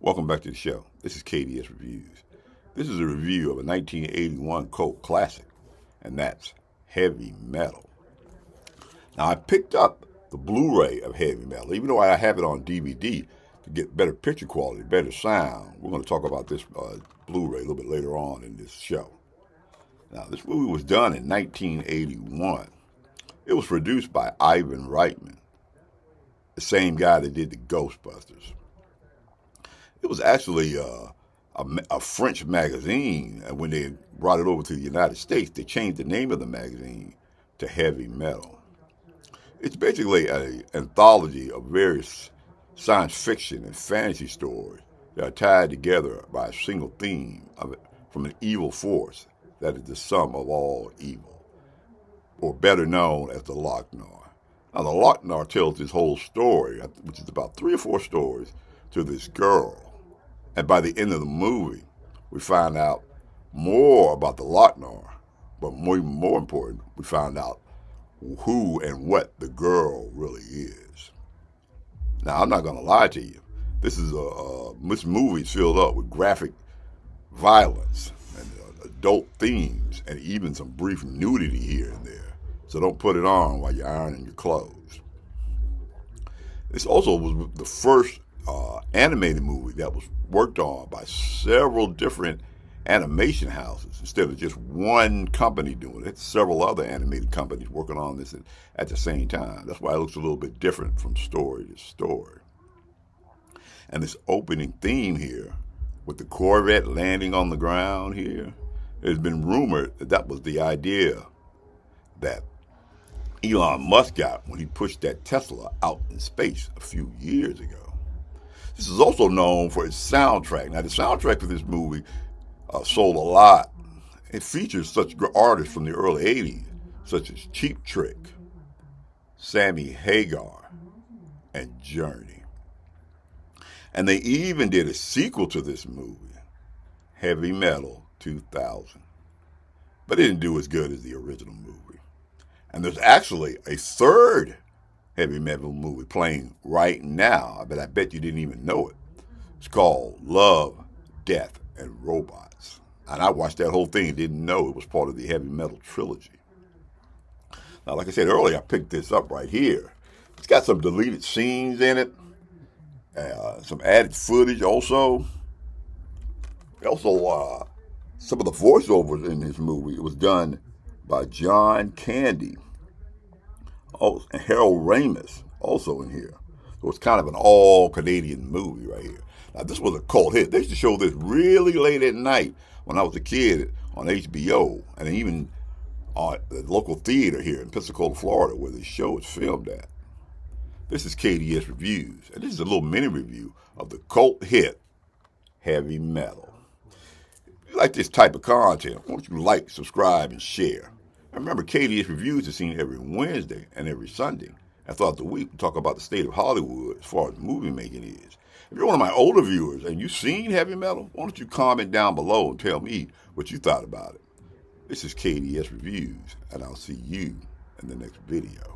Welcome back to the show. This is KDS Reviews. This is a review of a 1981 cult classic, and that's Heavy Metal. Now, I picked up the Blu-ray of Heavy Metal, even though I have it on DVD to get better picture quality, better sound. We're going to talk about this Blu-ray a little bit later on in this show. Now, this movie was done in 1981. It was produced by Ivan Reitman, the same guy that did the Ghostbusters. It was actually a French magazine, and when they brought it over to the United States, they changed the name of the magazine to Heavy Metal. It's basically an anthology of various science fiction and fantasy stories that are tied together by a single theme from an evil force that is the sum of all evil, or better known as the Loc-Nar. Now, the Loc-Nar tells this whole story, which is about 3 or 4 stories, to this girl. And by the end of the movie, we find out more about the Loc-Nar, but more important, we find out who and what the girl really is. Now, I'm not going to lie to you. This movie is filled up with graphic violence and adult themes and even some brief nudity here and there. So don't put it on while you're ironing your clothes. This also was the first animated movie that was worked on by several different animation houses instead of just one company doing it. Several other animated companies working on this at the same time. That's why it looks a little bit different from story to story. And this opening theme here, with the Corvette landing on the ground here, there's been rumored that that was the idea that Elon Musk got when he pushed that Tesla out in space a few years ago. This is also known for its soundtrack. Now, the soundtrack for this movie sold a lot. It features such artists from the early 80s, such as Cheap Trick, Sammy Hagar, and Journey. And they even did a sequel to this movie, Heavy Metal 2000. But it didn't do as good as the original movie. And there's actually a third Heavy Metal movie playing right now, but I bet you didn't even know it. It's called Love, Death, and Robots. And I watched that whole thing and didn't know it was part of the Heavy Metal trilogy. Now, like I said earlier, I picked this up right here. It's got some deleted scenes in it, some added footage also. Also, some of the voiceovers in this movie, it was done by John Candy. Oh, and Harold Ramis also in here. So it's kind of an all-Canadian movie right here. Now, this was a cult hit. They used to show this really late at night when I was a kid on HBO, and even on the local theater here in Pensacola, Florida, where the show is filmed at. This is KDS Reviews, and this is a little mini review of the cult hit Heavy Metal. If you like this type of content, why don't you like, subscribe, and share? And remember, KDS Reviews is seen every Wednesday and every Sunday. And throughout the week, we talk about the state of Hollywood as far as movie making is. If you're one of my older viewers and you've seen Heavy Metal, why don't you comment down below and tell me what you thought about it. This is KDS Reviews, and I'll see you in the next video.